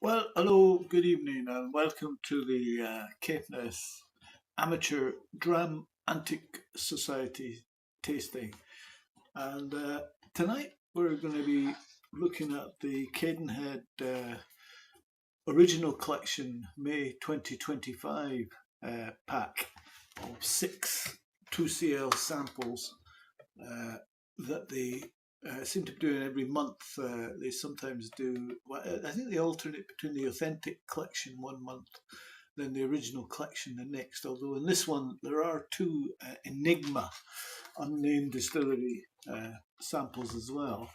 Well, hello, good evening, and welcome to the Caithness Amateur Dram Antique Society tasting. And tonight we're going to be looking at the Cadenhead Original Collection May 2025 pack of 6 2CL samples that they seem to be doing every month. They sometimes do, well, I think they alternate between the authentic collection one month, then the original collection the next. Although in this one there are two Enigma unnamed distillery samples as well.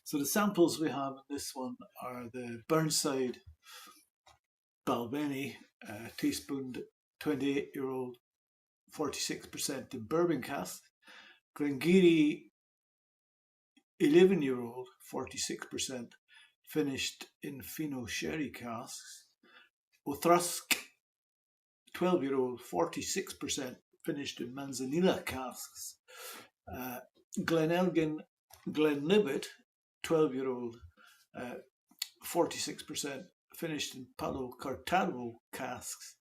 So the samples we have in this one are the Burnside Balvenie, teaspooned 28-year-old, 46% in bourbon cask. Glen 11-year-old, 46%, finished in Fino sherry casks. Auchroisk, 12-year-old, 46%, finished in Manzanilla casks. Glen Elgin-Glenlivet, 12-year-old, 46%, finished in Palo Cortado casks.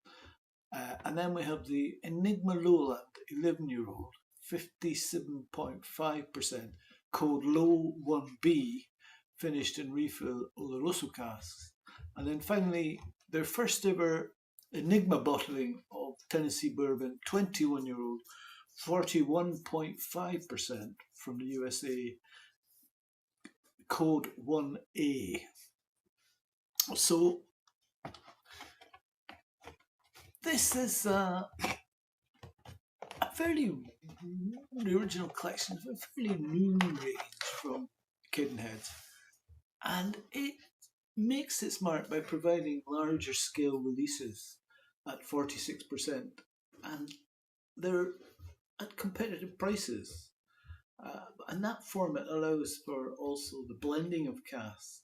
And then we have the Enigma Lowland, 11-year-old, 57.5%, code Low 1B, finished in refill Oloroso casks. And then finally, their first ever Enigma bottling of Tennessee Bourbon, 21-year-old, 41.5% from the USA, code 1A. So this is a fairly, the original collection is a fairly new range from Cadenhead, and it makes its mark by providing larger scale releases at 46%, and they're at competitive prices. And that format allows for also the blending of casks,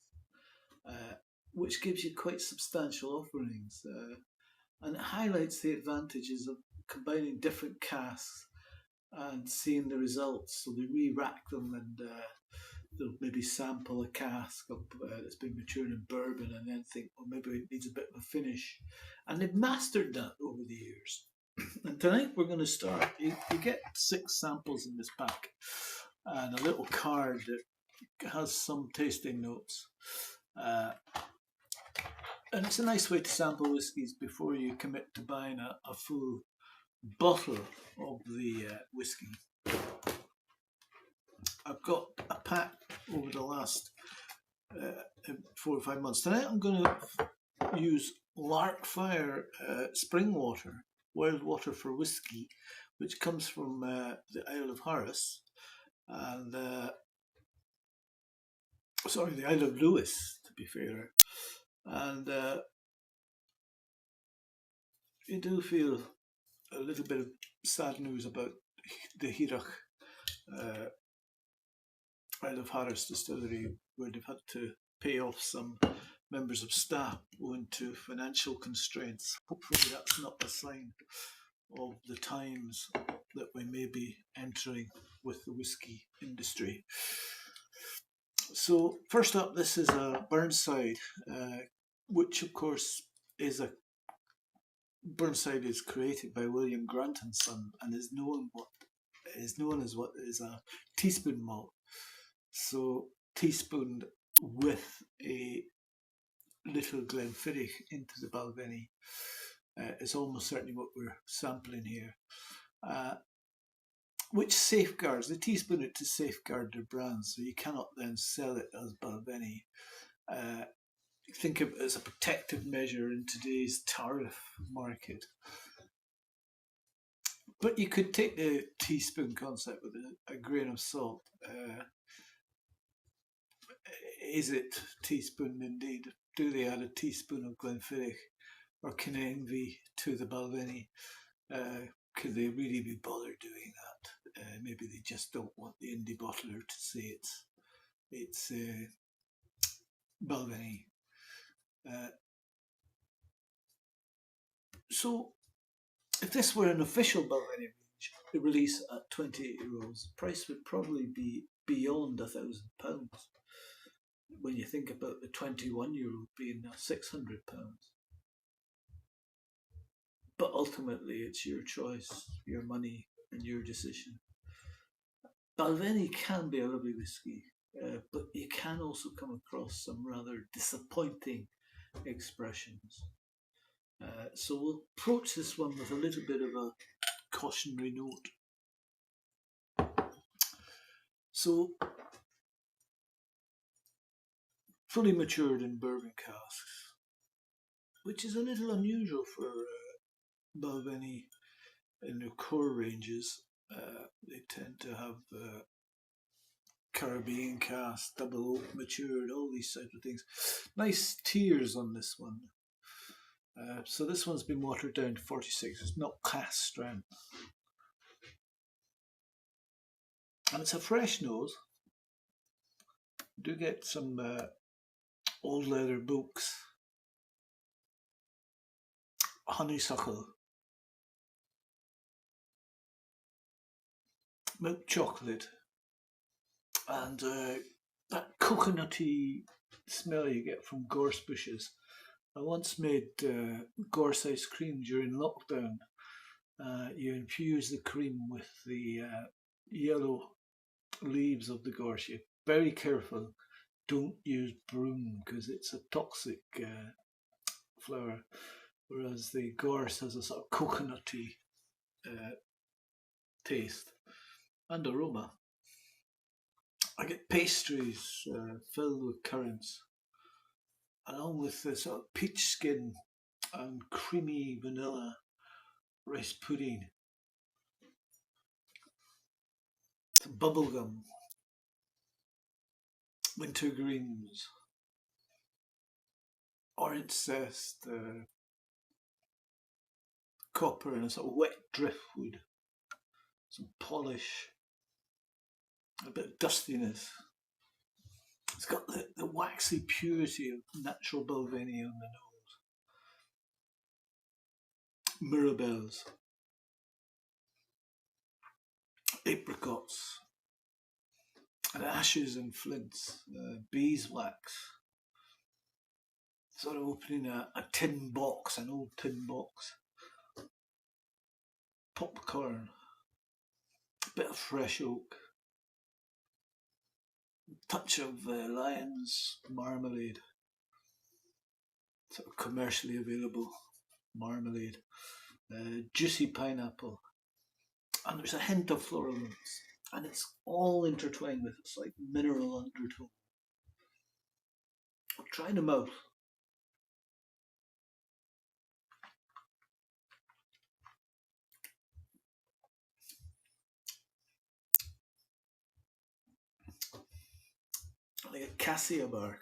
which gives you quite substantial offerings, and it highlights the advantages of combining different casks and seeing the results. So they re-rack them, and they'll maybe sample a cask that's been matured in bourbon and then think, well, maybe it needs a bit of a finish. And they've mastered that over the years. And tonight we're going to start. You get 6 samples in this pack and a little card that has some tasting notes. And it's a nice way to sample whiskies before you commit to buying a full bottle of the whiskey. I've got a pack over the last 4 or 5 months. Tonight I'm going to use Larkfire spring water, wild water for whiskey, which comes from the Isle of Harris, and the Isle of Lewis, to be fair. And you do feel a little bit of sad news about the Hirach Isle of Harris distillery, where they've had to pay off some members of staff owing to financial constraints. Hopefully that's not a sign of the times that we may be entering with the whiskey industry. So first up, this is a Burnside, which of course Burnside is created by William Grant and Son, and is known as what is a teaspoon malt. So teaspooned with a little Glenfiddich into the Balvenie is almost certainly what we're sampling here, which safeguards, they teaspoon it to safeguard their brand, so you cannot then sell it as Balvenie. Think of it as a protective measure in today's tariff market. But you could take the teaspoon concept with a grain of salt. Is it teaspoon indeed? Do they add a teaspoon of Glenfiddich or Cadenhead to the Balvenie? Could they really be bothered doing that? Maybe they just don't want the indie bottler to say it's Balvenie. So if this were an official Balvenie release at 28 euros, the price would probably be beyond £1,000. when you think about the 21-year-old being now £600. But ultimately, it's your choice, your money, and your decision. Balvenie can be a lovely whiskey, but you can also come across some rather disappointing expressions. So we'll approach this one with a little bit of a cautionary note. So, fully matured in bourbon casks, which is a little unusual for Balvenie in their core ranges. They tend to have Caribbean cask, double oak matured, all these types of things. Nice tears on this one. So this one's been watered down to 46. It's not cask strength. And it's a fresh nose. Do get some old leather books. Honeysuckle. Milk chocolate. And that coconutty smell you get from gorse bushes. I once made gorse ice cream during lockdown. You infuse the cream with the yellow leaves of the gorse. You're very careful. Don't use broom because it's a toxic flower, whereas the gorse has a sort of coconutty taste and aroma. I get pastries filled with currants, along with the sort of peach skin and creamy vanilla rice pudding, some bubblegum, wintergreens, orange zest, copper and a sort of wet driftwood, some polish, a bit of dustiness. It's got the waxy purity of natural Balvenie on the nose. Mirabelles, apricots, and ashes and flints, beeswax. Sort of opening a tin box, an old tin box. Popcorn, a bit of fresh oak, a touch of Lion's marmalade, sort of commercially available marmalade, juicy pineapple, and there's a hint of floral notes, and it's all intertwined with this like mineral undertone. Try the mouth. Like a cassia bark,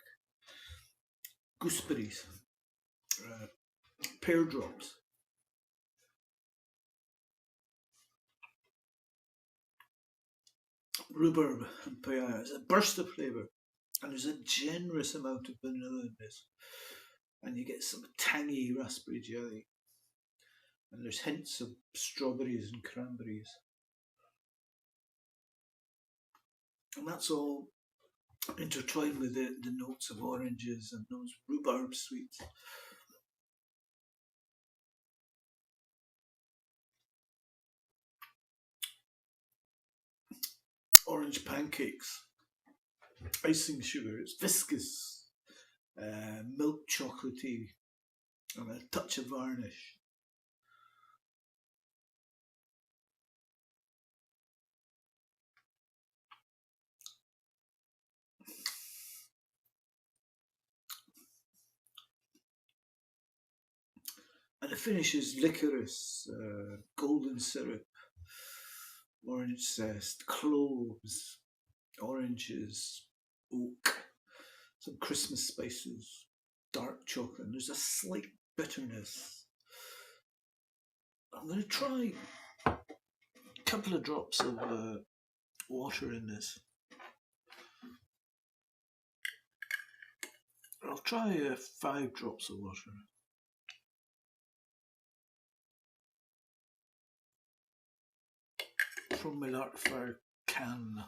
gooseberries, pear drops, rhubarb and paella. There's a burst of flavour, and there's a generous amount of vanilla in this, and you get some tangy raspberry jelly, and there's hints of strawberries and cranberries, and that's all intertwined with the notes of oranges and those rhubarb sweets. Orange pancakes, icing sugar, it's viscous, milk chocolatey, and a touch of varnish. And the finish is licorice, golden syrup, orange zest, cloves, oranges, oak, some Christmas spices, dark chocolate, and there's a slight bitterness. I'm going to try a couple of drops of water in this. I'll try 5 drops of water. From my Larkfire can.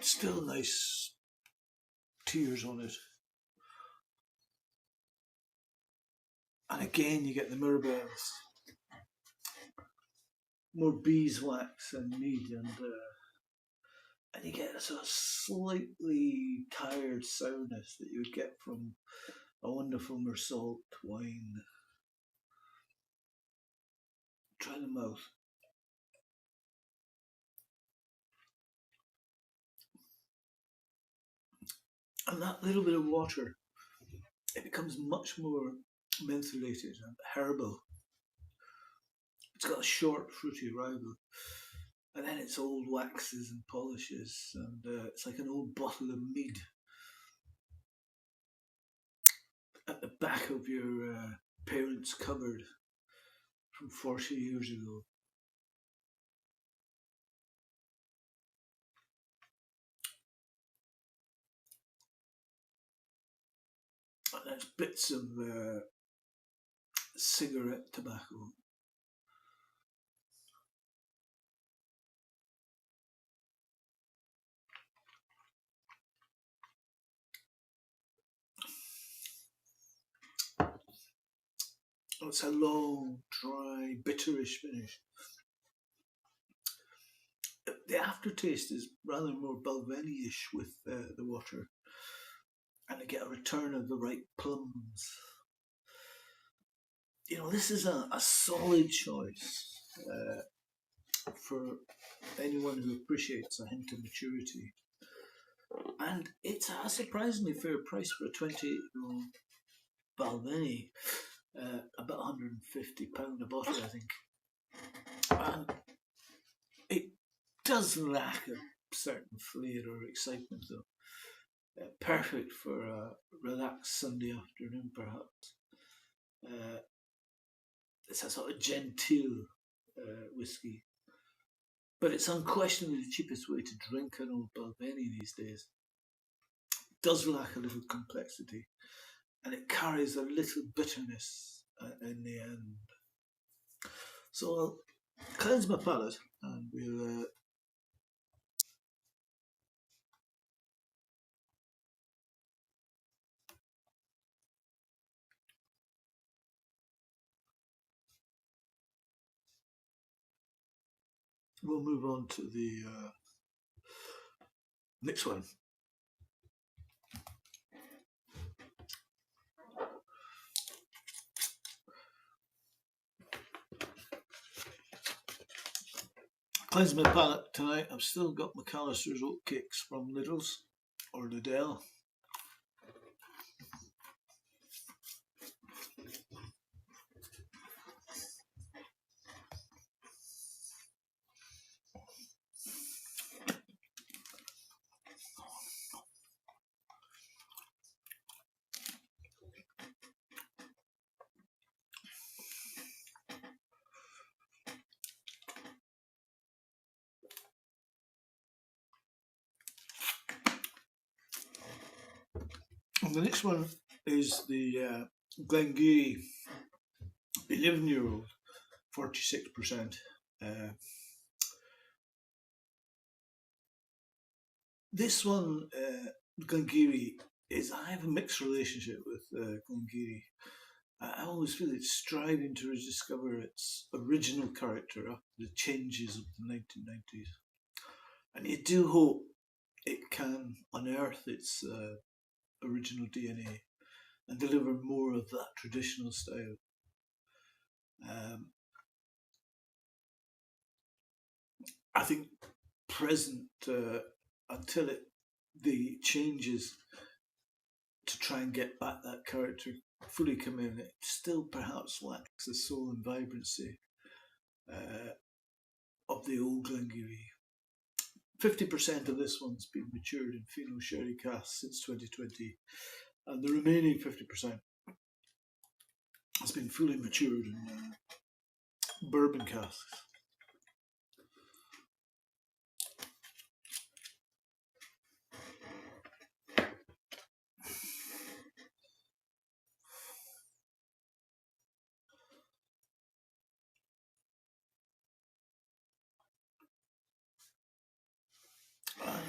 Still nice tears on it. And again, you get the mirabelles. More beeswax and mead, and you get a sort of slightly tired sourness that you would get from a wonderful Meursault wine. Try the mouth. And that little bit of water, it becomes much more mentholated and herbal. It's got a short, fruity arrival. And then it's old waxes and polishes, and it's like an old bottle of mead at the back of your parents' cupboard from 40 years ago. And there's bits of cigarette tobacco. It's a long, dry, bitterish finish. The aftertaste is rather more Balvenie-ish with the water, and I get a return of the ripe plums. You know, this is a solid choice for anyone who appreciates a hint of maturity. And it's a surprisingly fair price for a 28-year-old Balvenie, about £150 a bottle, I think. And it does lack a certain flair or excitement, though. Perfect for a relaxed Sunday afternoon, perhaps. It's a sort of genteel whiskey, but it's unquestionably the cheapest way to drink an old Balvenie these days. It does lack a little complexity, and it carries a little bitterness in the end. So I'll cleanse my palate, and we'll move on to the next one. Cleanse my palate tonight. I've still got McAllister's oatcakes from Lidl's or Lidl. And the next one is the Glengarry 11-year-old, 46%. This one, Glengarry, I have a mixed relationship with Glengarry. I always feel it's striving to rediscover its original character after the changes of the 1990s. And you do hope it can unearth its original DNA and deliver more of that traditional style. I think present until the changes to try and get back that character fully come in, it still perhaps lacks the soul and vibrancy of the old Glengarry. 50% of this one's been matured in Fino sherry casks since 2020, and the remaining 50% has been fully matured in bourbon casks.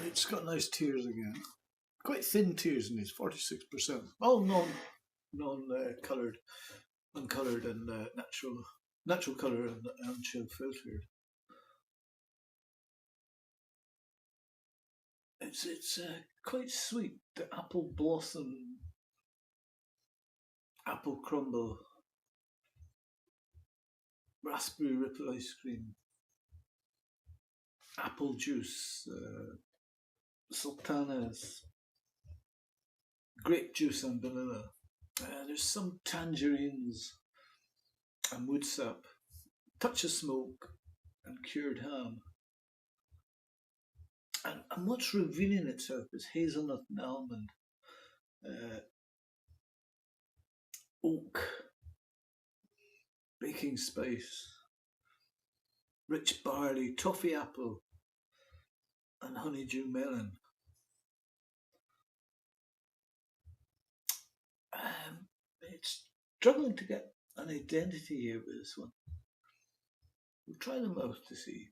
It's got nice tears again. Quite thin tears in these, 46%. All non-coloured, uncoloured and natural colour and chill filtered. It's quite sweet. The apple blossom, apple crumble, raspberry ripple ice cream, apple juice, sultanas, grape juice and vanilla. There's some tangerines and woodsap, touch of smoke and cured ham. And what's revealing itself is hazelnut and almond, oak, baking spice, rich barley, toffee apple, and honeydew melon. It's struggling to get an identity here with this one. We'll try them out to see.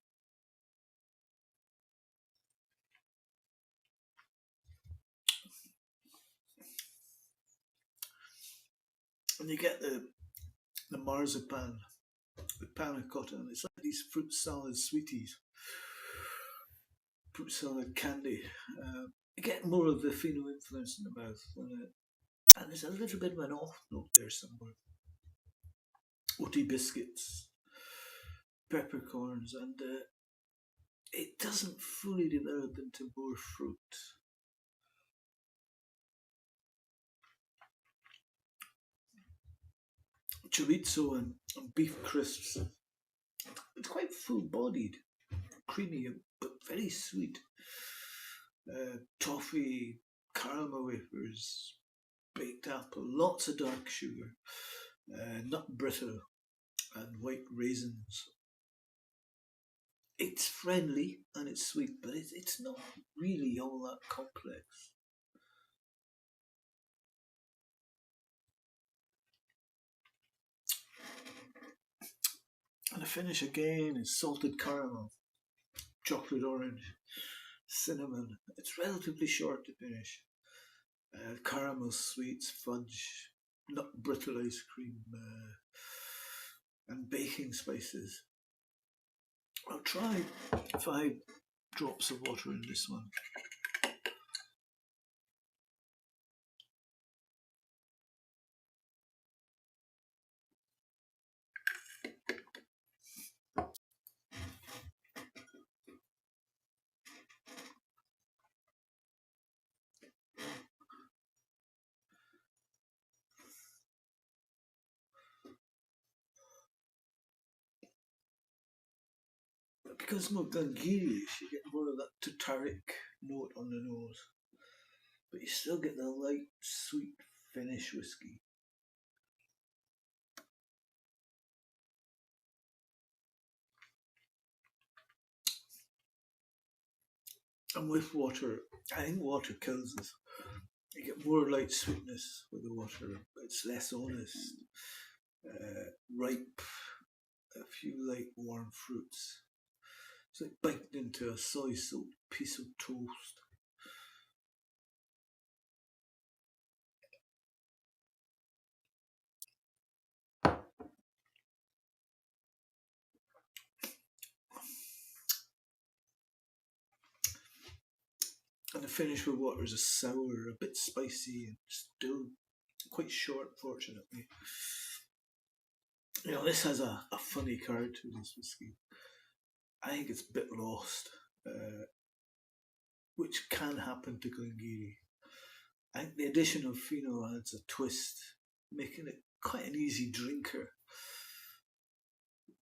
And you get the marzipan, the panna cotta, and it's like these fruit salad sweeties, fruit salad candy. You get more of the Fino influence in the mouth, and there's a little bit of an off note there somewhere. Oaty biscuits, peppercorns, and it doesn't fully develop into more fruit. Chorizo and beef crisps. It's quite full-bodied, creamy, but very sweet. Toffee, caramel wafers, baked apple, lots of dark sugar, nut brittle, and white raisins. It's friendly and it's sweet, but it's not really all that complex. And the finish again is salted caramel, chocolate orange, cinnamon. It's relatively short to finish. Caramel sweets, fudge, nut brittle ice cream, and baking spices. I'll try 5 drops of water in this one. Because it's more Glenlivet, you get more of that tartaric note on the nose, but you still get the light, sweet finish whiskey. And with water, I think water kills this. You get more light sweetness with the water, but it's less honest. Ripe, a few light warm fruits. It's like biting into a soy soaked piece of toast. And the finish with water is a sour, a bit spicy, and still quite short, fortunately. You know, this has a funny character, this whiskey. I think it's a bit lost, which can happen to Glengarry. I think the addition of Fino adds a twist, making it quite an easy drinker.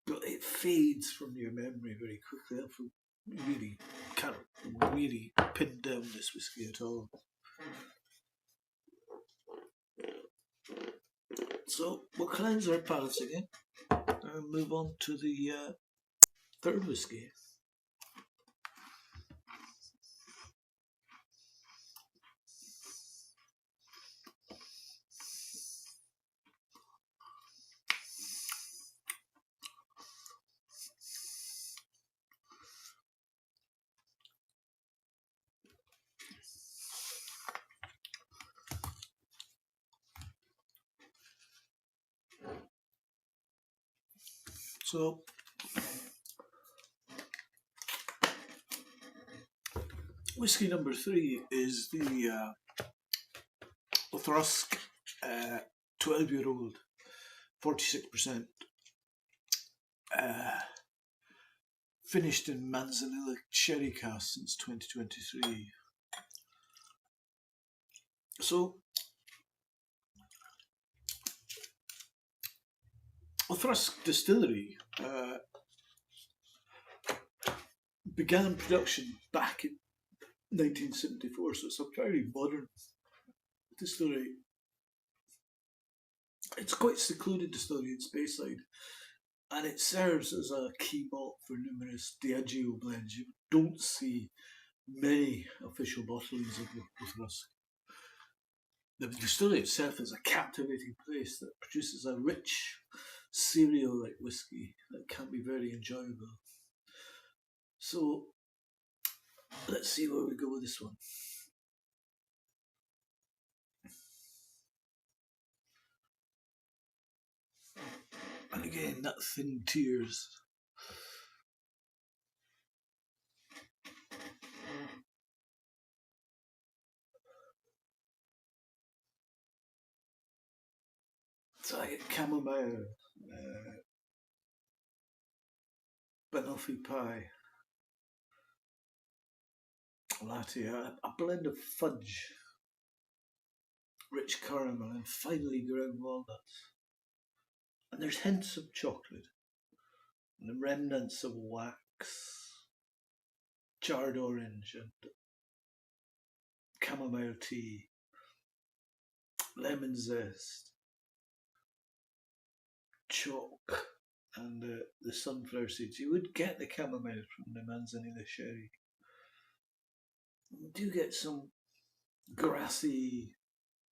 But it fades from your memory very quickly. I really can't really pin down this whiskey at all. So we'll cleanse our palates again and move on to the third whiskey. So, whiskey number 3 is the Auchroisk 12-year-old, 46%, finished in Manzanilla sherry cask since 2023. So, Auchroisk Distillery began production back in 1974, so it's a very modern distillery. It's quite secluded distillery in Speyside, and it serves as a key malt for numerous Diageo blends. You don't see many official bottlings of Auchroisk. The distillery itself is a captivating place that produces a rich cereal-like whiskey that can be very enjoyable. So let's see where we go with this one. And again, that thin tears. So I get chamomile, banoffee pie, latte, a blend of fudge, rich caramel, and finely ground walnuts. And there's hints of chocolate, and the remnants of wax, charred orange, and chamomile tea, lemon zest, chalk, and the sunflower seeds. You would get the chamomile from the Manzanilla sherry. You do get some grassy,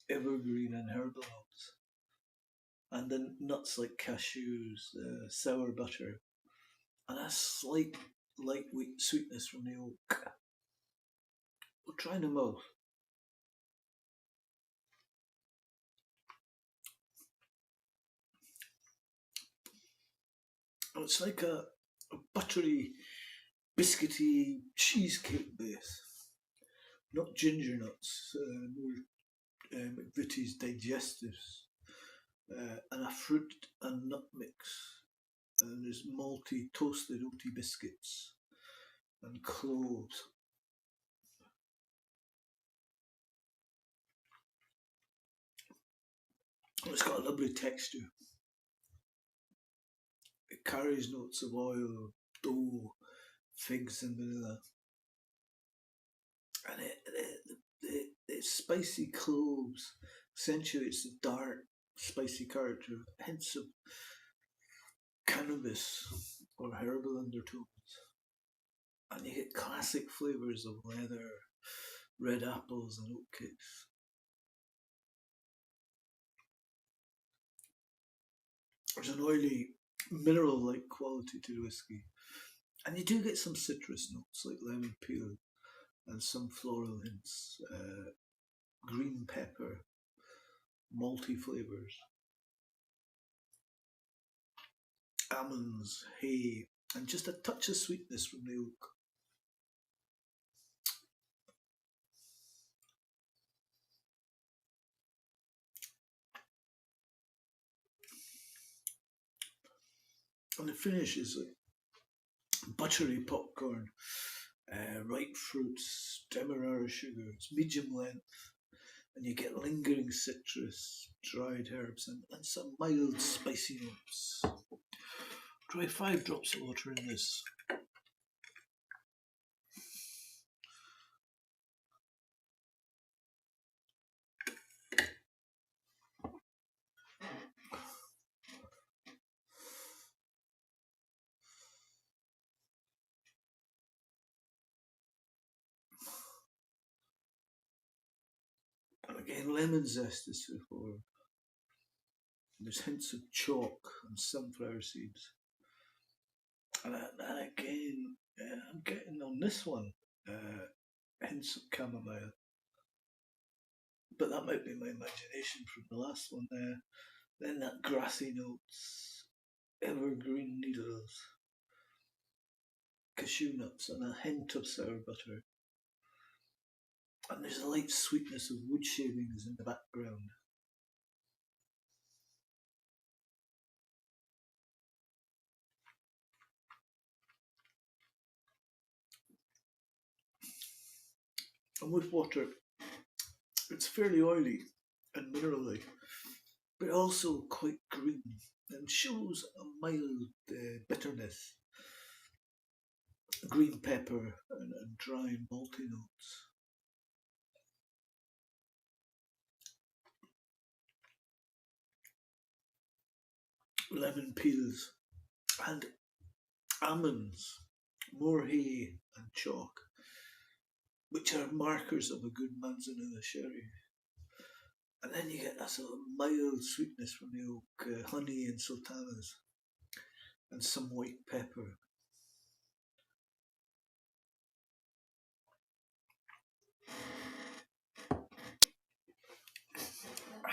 evergreen, and herbal notes. And then nuts like cashews, sour butter, and a slight lightweight sweetness from the oak. We'll try them both. Oh, it's like a buttery, biscuity cheesecake base. Not ginger nuts, more McVitie's digestives, and a fruit and nut mix. And there's malty, toasted oaty biscuits and cloves. It's got a lovely texture. It carries notes of oil, dough, figs, and vanilla. And its spicy cloves accentuates the dark, spicy character, hints of cannabis or herbal undertones. And you get classic flavours of leather, red apples, and oatcakes. There's an oily, mineral-like quality to the whiskey. And you do get some citrus notes like lemon peel and some floral hints, green pepper, malty flavours, almonds, hay, and just a touch of sweetness from the oak. And the finish is like buttery popcorn, ripe fruits, demerara sugar. It's medium length, and you get lingering citrus, dried herbs, and some mild spicy notes. Try 5 drops of water in this. And again, lemon zest is to the fore. There's hints of chalk and sunflower seeds. And again, I'm getting on this one hints of chamomile. But that might be my imagination from the last one there. Then that grassy notes, evergreen needles, cashew nuts, and a hint of sour butter. And there's a light sweetness of wood shavings in the background. And with water, it's fairly oily and minerally, but also quite green and shows a mild bitterness, green pepper and dry malty notes. Lemon peels and almonds, more hay and chalk, which are markers of a good Manzanilla sherry. And then you get that sort of mild sweetness from the oak, honey and sultanas, and some white pepper.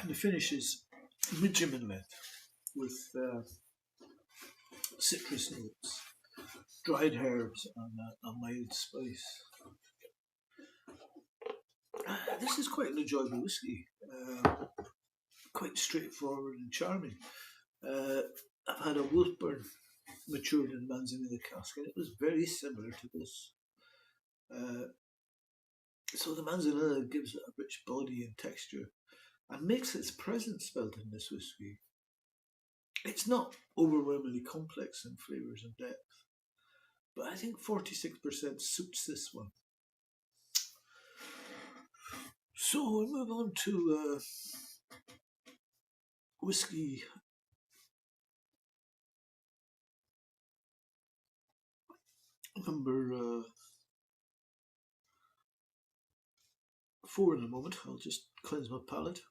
And the finish is medium with citrus notes, dried herbs, and a mild spice. This is quite an enjoyable whiskey, quite straightforward and charming. I've had a Wiltburn matured in Manzanilla cask, and it was very similar to this. So the Manzanilla gives it a rich body and texture, and makes its presence felt in this whiskey. It's not overwhelmingly complex in flavours and depth, but I think 46% suits this one. So we move on to whiskey number 4 in a moment. I'll just cleanse my palate.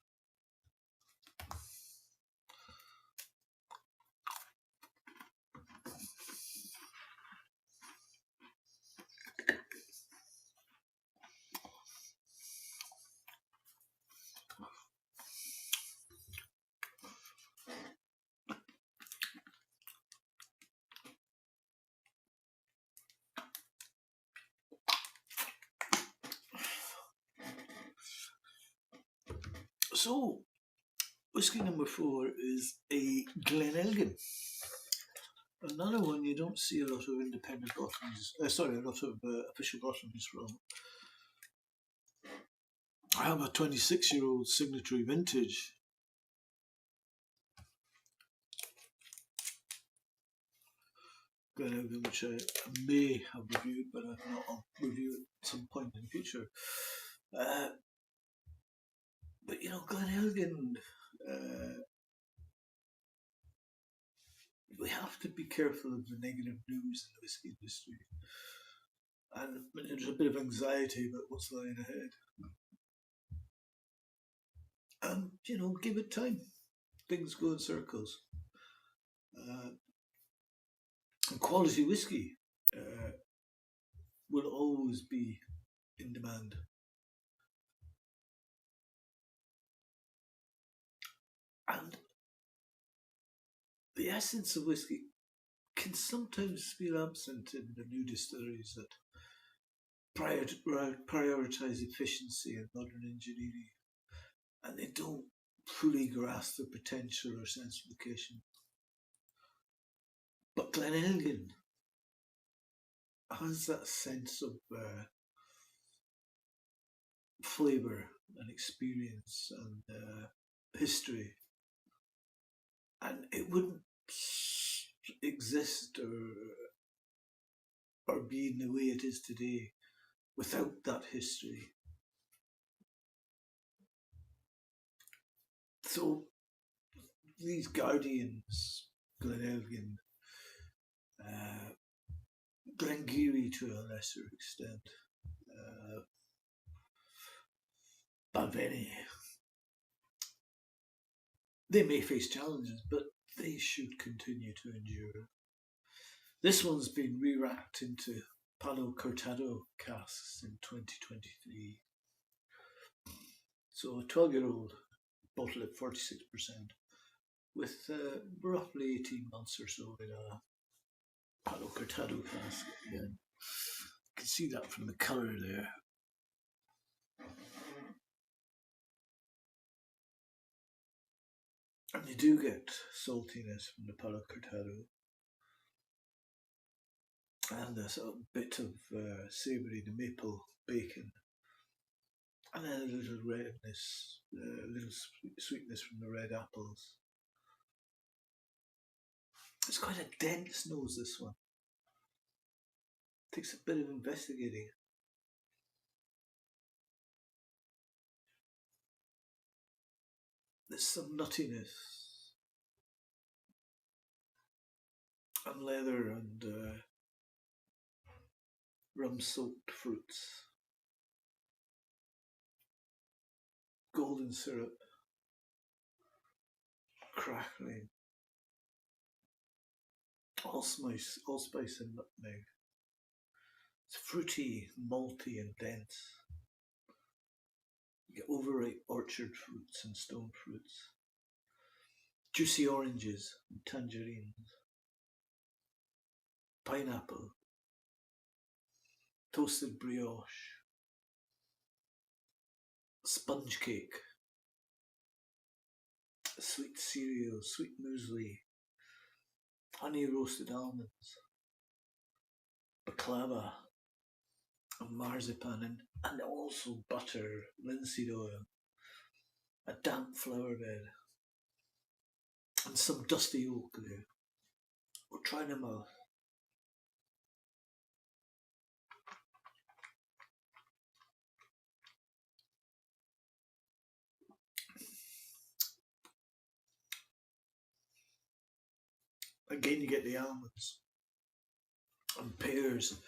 So, whiskey number 4 is a Glen Elgin. Another one you don't see a lot of independent bottlings, a lot of official bottlings from. I have a 26-year-old signatory vintage. Glen Elgin, which I may have reviewed, but I'll review it at some point in the future. But you know, Glen Elgin, we have to be careful of the negative news in the whiskey industry. And there's a bit of anxiety about what's lying ahead. And, you know, give it time. Things go in circles. And quality whiskey will always be in demand. And the essence of whiskey can sometimes feel absent in the new distilleries that prioritise efficiency and modern engineering, and they don't fully grasp the potential or sense of location. But Glen Elgin has that sense of flavour and experience and history, and it wouldn't exist or be in the way it is today without that history. So these guardians, Glen Elgin, Glengarry to a lesser extent, Balvenie, they may face challenges, but they should continue to endure. This one's been re-racked into Palo Cortado casks in 2023. So a 12-year-old bottle at 46%, with roughly 18 months or so in a Palo Cortado cask again. You can see that from the colour there. And you do get saltiness from the Palo Cortado. And a sort of bit of savoury, the maple bacon. And then a little redness, a little sweetness from the red apples. It's quite a dense nose, this one. Takes a bit of investigating. There's some nuttiness and leather and rum-soaked fruits. Golden syrup. Crackling. Allspice and nutmeg. It's fruity, malty and dense. You get overripe orchard fruits and stone fruits. Juicy oranges and tangerines. Pineapple. Toasted brioche. Sponge cake. Sweet cereal, sweet muesli. Honey roasted almonds. Baklava. And marzipan and also butter, linseed oil, a damp flower bed, and some dusty oak there. We'll try them out. Again, you get the almonds and pears,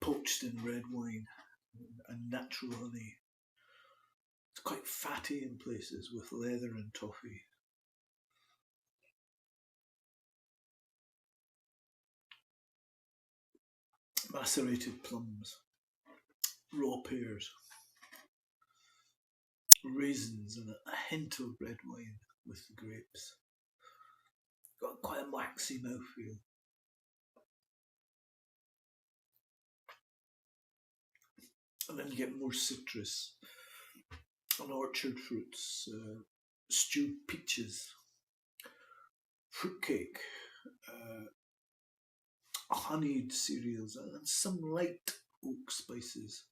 poached in red wine and natural honey. It's quite fatty in places with leather and toffee. Macerated plums, raw pears, raisins and a hint of red wine with the grapes. Got quite a waxy mouthfeel. And then you get more citrus and orchard fruits, stewed peaches, fruitcake, honeyed cereals, and some light oak spices,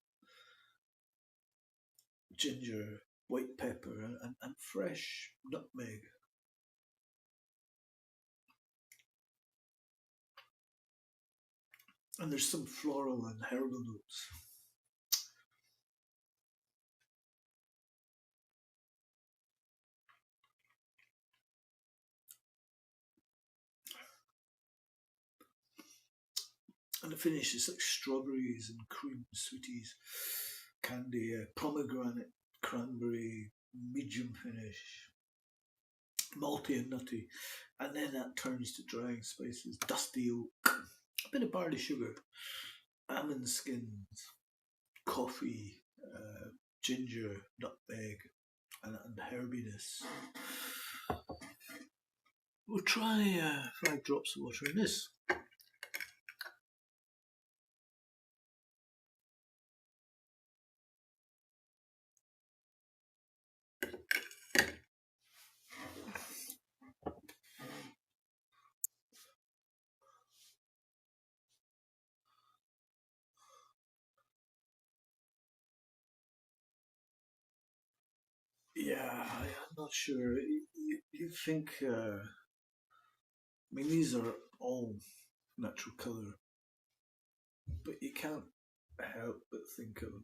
ginger, white pepper, and fresh nutmeg. And there's some floral and herbal notes. And the finish is like strawberries and cream sweeties, candy, pomegranate, cranberry, medium finish, malty and nutty. And then that turns to drying spices, dusty oak, a bit of barley sugar, almond skins, coffee, ginger, nutmeg, and herbiness. We'll try 5 drops of water in this. Yeah, I'm not sure. You think, I mean, these are all natural colour, but you can't help but think of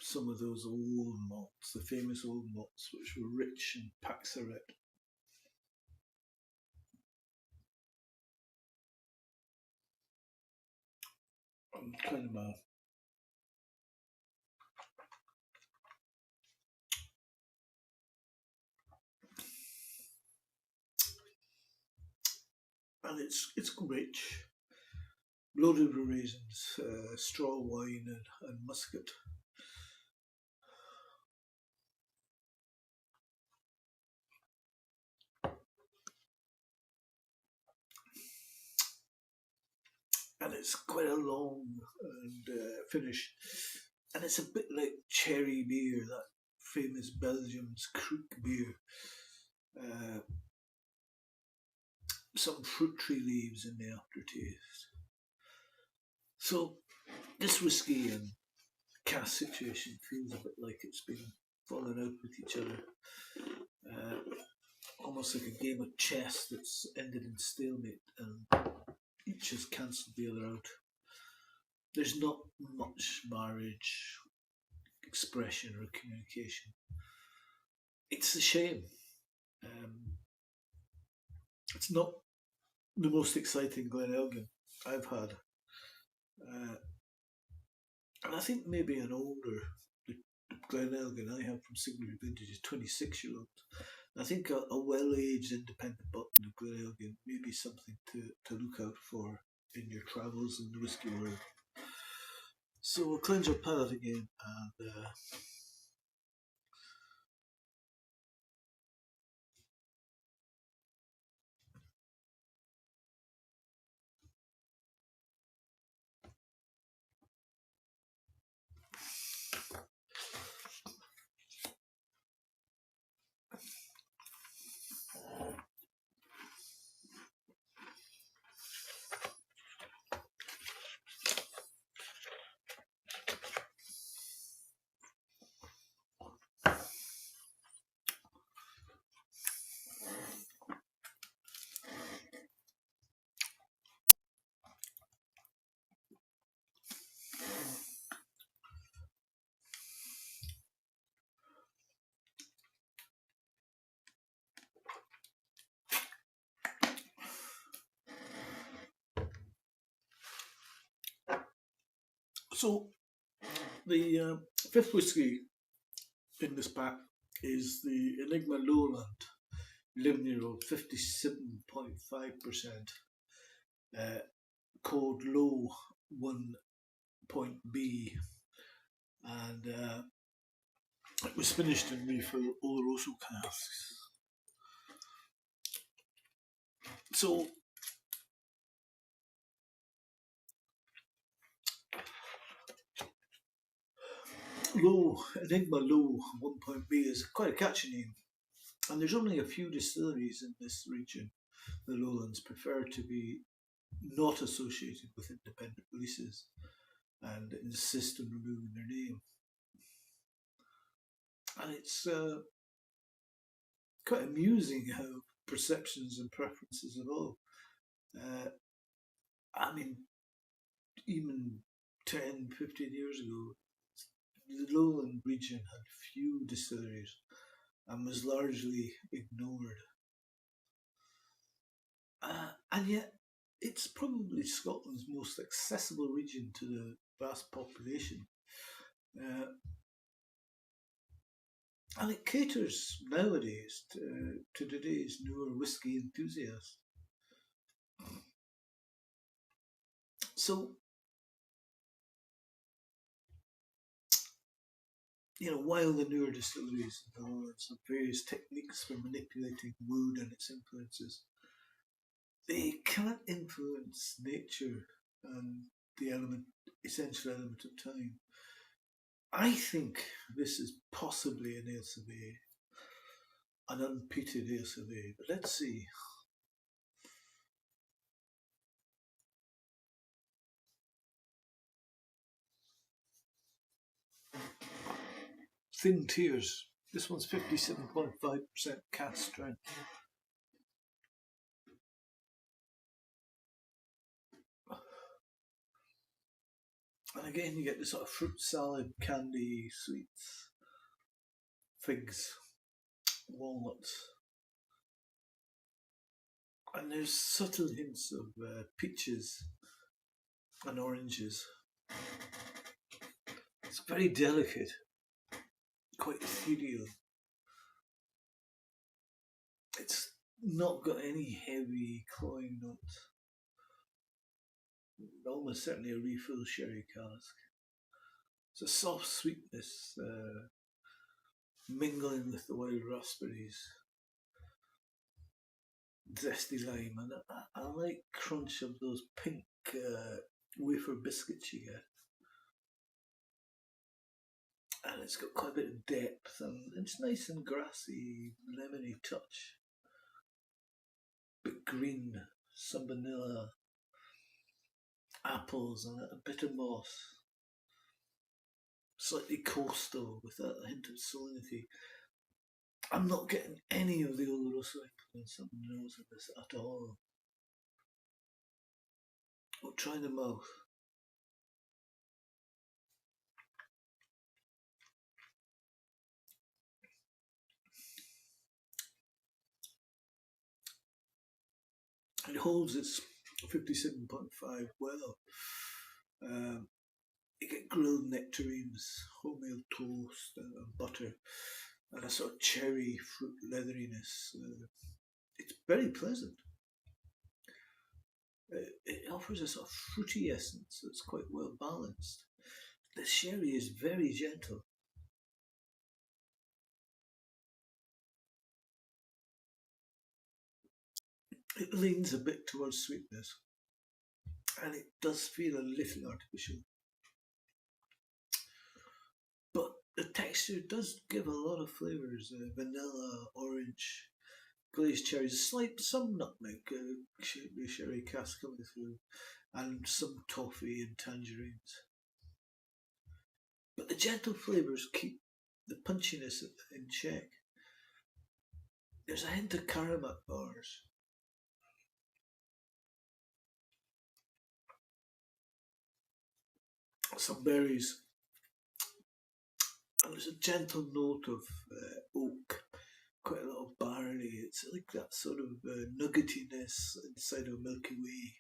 some of those old malts, the famous old malts, which were rich in Paxaret. And kind of and it's rich, loaded with raisins, straw wine and muscat. and it's quite a long and finish, and it's a bit like cherry beer, that famous Belgium's Kriek beer. Some fruit tree leaves in the aftertaste. So this whiskey and cask situation feels a bit like it's been falling out with each other. Almost like a game of chess that's ended in stalemate and each has cancelled the other out. There's not much marriage, expression, or communication. It's a shame. It's not the most exciting Glen Elgin I've had. And I think maybe an older Glen Elgin I have from Signature Vintage is 26-year-old. I think a well-aged independent bottle of Glen Elgin may be something to look out for in your travels in the whiskey world. So we'll cleanse our palate again and so the fifth whiskey in this pack is the Enigma Lowland 11-year-old 57.5%, code low 1.B, and it was finished in refill Oloroso casks. So Enigma Low 1.B is quite a catchy name, and there's only a few distilleries in this region. The Lowlands prefer to be not associated with independent releases and insist on removing their name. And it's quite amusing how perceptions and preferences evolve. I mean, even 10, 15 years ago, the Lowland region had few distilleries and was largely ignored. And yet, it's probably Scotland's most accessible region to the vast population. And it caters nowadays to today's newer whisky enthusiasts. So, while the newer distilleries in the Lowlands have various techniques for manipulating wood and its influences, they can't influence nature and the essential element of time. I think this is possibly an Ace of A, an unpeated Ace of A, but let's see. Thin Tears. This one's 57.5% cask strength. And again, you get this sort of fruit salad, candy, sweets, figs, walnuts. And there's subtle hints of peaches and oranges. It's very delicate, quite ethereal. It's not got any heavy cloying notes. Almost certainly a refill sherry cask. It's a soft sweetness mingling with the wild raspberries, zesty lime, and I like crunch of those pink wafer biscuits you get. And it's got quite a bit of depth, and it's nice and grassy, lemony touch. Bit green, some vanilla, apples, and a bit of moss. Slightly coastal with a hint of salinity. I'm not getting any of the Oloroso influence on the nose of this at all. We'll try the mouth. It holds its 57.5 well. You get grilled nectarines, wholemeal toast, and butter, and a sort of cherry fruit leatheriness. It's very pleasant. It offers a sort of fruity essence that's quite well balanced. The sherry is very gentle. It leans a bit towards sweetness, and it does feel a little artificial. But the texture does give a lot of flavours: vanilla, orange, glazed cherries, some nutmeg, sherry cask coming through, and some toffee and tangerines. But the gentle flavours keep the punchiness in check. There's a hint of caramel bars. Some berries, and there's a gentle note of oak, quite a lot of barley. It's like that sort of nuggetiness inside a Milky Way.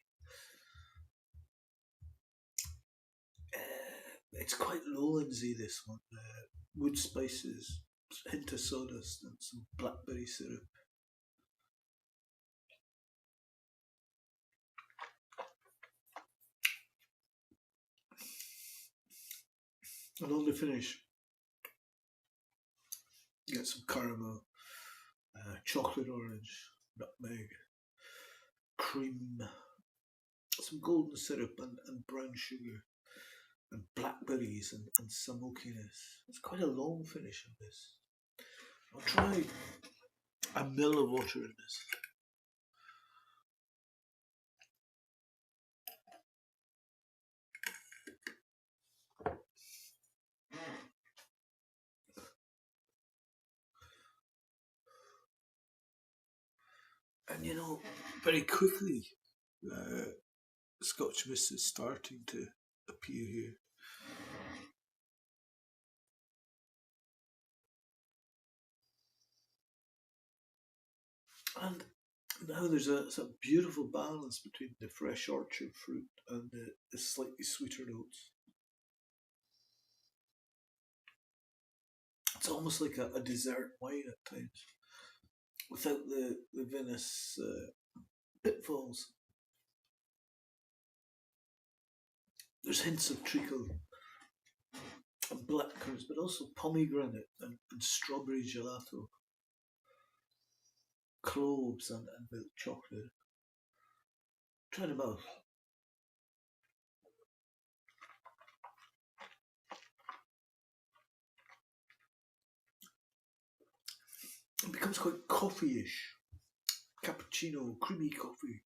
It's quite Lowlandsy, this one. Wood spices, hint of sawdust, and some blackberry syrup. And on the finish, you get some caramel, chocolate orange, nutmeg, cream, some golden syrup, and brown sugar, and blackberries, and some oakiness. It's quite a long finish on this. I'll try a mill of water in this. And you know, very quickly, Scotch mist is starting to appear here. And now there's a beautiful balance between the fresh orchard fruit and the slightly sweeter notes. It's almost like a dessert wine at times, without the vinous pitfalls. There's hints of treacle and blackcurrants, but also pomegranate and strawberry gelato, cloves and milk chocolate. Try them out. It becomes quite coffee-ish. Cappuccino, creamy coffee,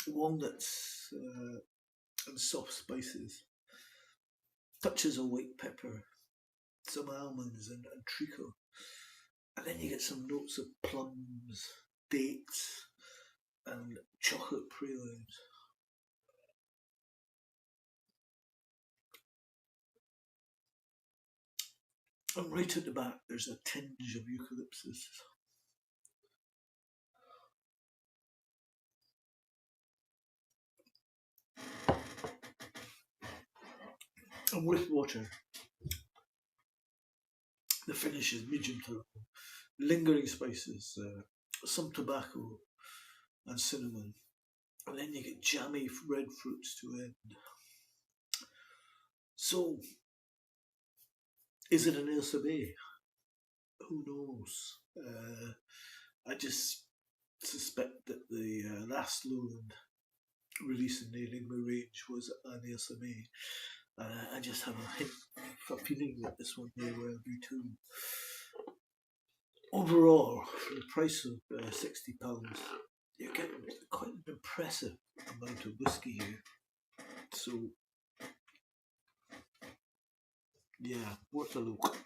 walnuts and soft spices, touches of white pepper, some almonds and treacle. And then you get some notes of plums, dates, and chocolate pralines. And right at the back, there's a tinge of eucalyptus. And with water, the finish is medium to lingering spices, some tobacco and cinnamon. And then you get jammy red fruits to end. So, is it an Ailsa Bay? Who knows? I just suspect that the last Lowland release in the Enigma range was an ASMA. I just have a feeling that this one may well be too. Overall, for the price of £60, you're getting quite an impressive amount of whiskey here. So, yeah, worth a look.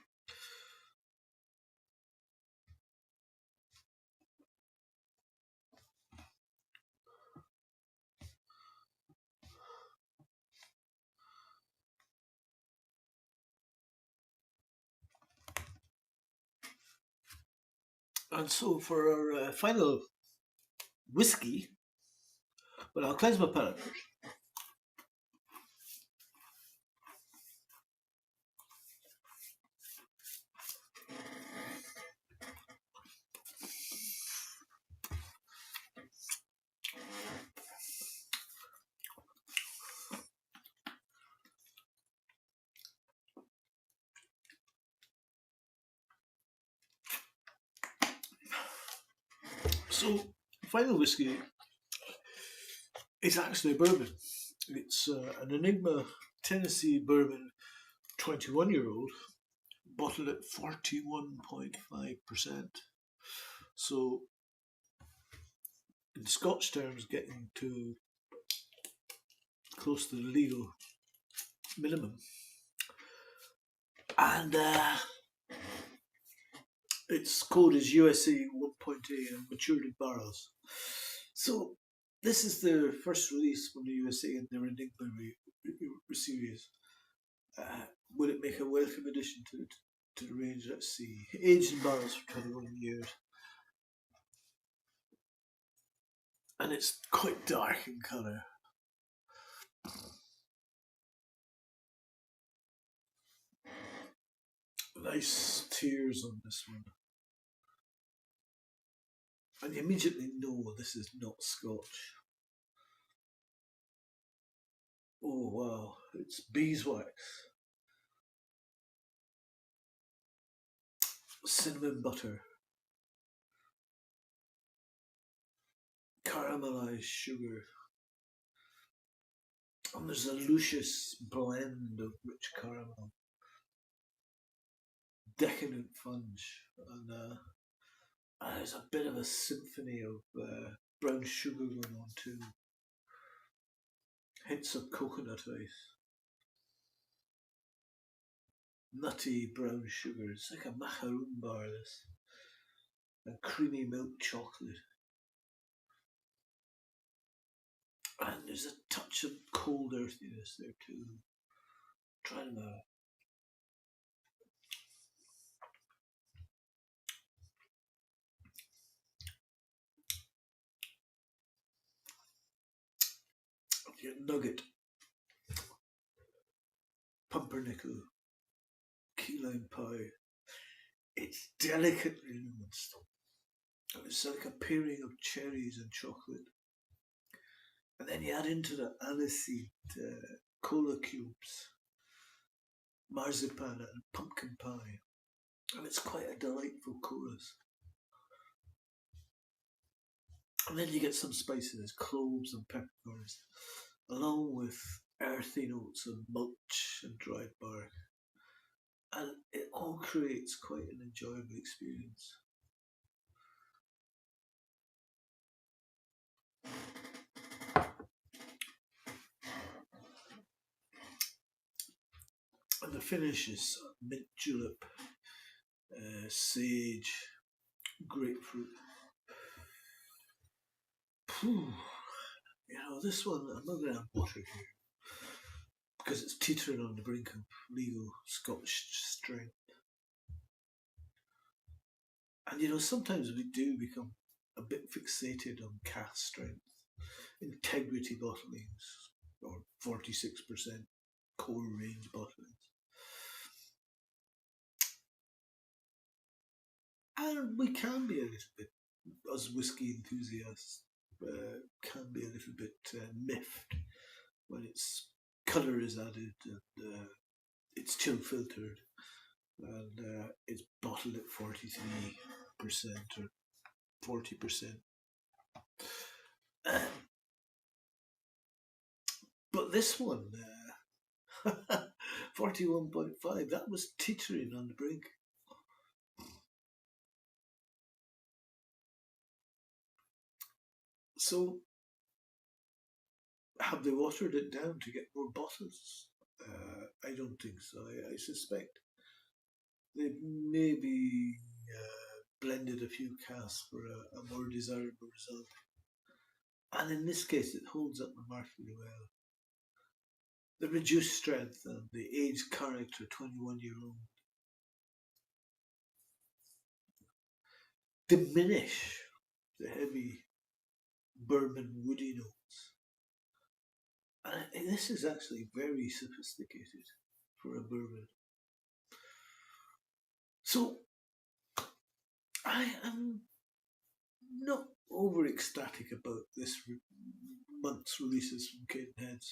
And so for our final whiskey, well, I'll cleanse my palate first. So, final whiskey is actually a bourbon. It's an Enigma Tennessee bourbon, 21-year-old, bottled at 41.5%. So, in Scotch terms, getting to close to the legal minimum. And its code is USA 1.8 and matured in barrels. So, this is their first release from the USA in their Enigma series. Will it make a welcome addition to the range? Let's see. Aged in barrels for 21 years. And it's quite dark in colour. Nice tears on this one. And you immediately know this is not Scotch. Oh wow, it's beeswax. Cinnamon butter. Caramelized sugar. And there's a luscious blend of rich caramel. Decadent fudge. And there's a bit of a symphony of brown sugar going on too. Hints of coconut ice. Nutty brown sugar. It's like a macaroon bar, this. And creamy milk chocolate. And there's a touch of cold earthiness there too. Try them out. You get nugget, pumpernickel, key lime pie. It's delicately nuanced. It's like a pairing of cherries and chocolate. And then you add into the aniseed cola cubes, marzipan and pumpkin pie. And it's quite a delightful chorus. And then you get some spices, cloves and peppercorns, along with earthy notes of mulch and dried bark. And it all creates quite an enjoyable experience. And the finish is mint julep, sage, grapefruit. Phew. You know, this one, I'm not going to have butter here because it's teetering on the brink of legal Scotch strength. And you know, sometimes we do become a bit fixated on cask strength, integrity bottlings, or 46% core range bottlings. And we can be a little bit, as whiskey enthusiasts, can be a little bit miffed when its colour is added and it's chill filtered and it's bottled at 43% or 40%. But this one, 41.5, that was teetering on the brink. So, have they watered it down to get more bottles? I don't think so. I suspect they maybe blended a few casks for a more desirable result. And in this case, it holds up remarkably well. The reduced strength and the aged character, 21-year-old, diminish the heavy bourbon woody notes. And this is actually very sophisticated for a bourbon. So I am not over ecstatic about this month's releases from Cadenhead.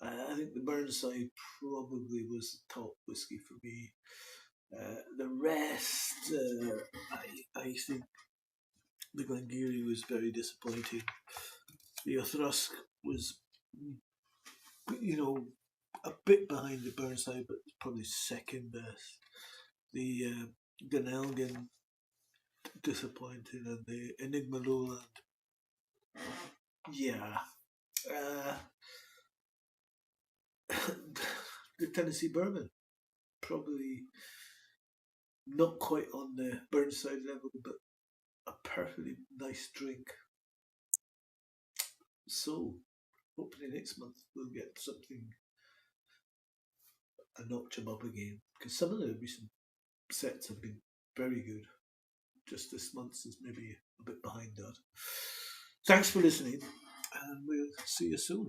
I think the Burnside probably was the top whiskey for me. The rest, I think the Glengarioch was very disappointing. The Auchroisk was, a bit behind the Burnside, but probably second best. The Elgin disappointing, and the Enigma Lowland, yeah. The Tennessee Bourbon, probably not quite on the Burnside level, but a perfectly nice drink. So, hopefully next month we'll get something a notch above again, because some of the recent sets have been very good. Just this month is maybe a bit behind that. Thanks for listening, and we'll see you soon.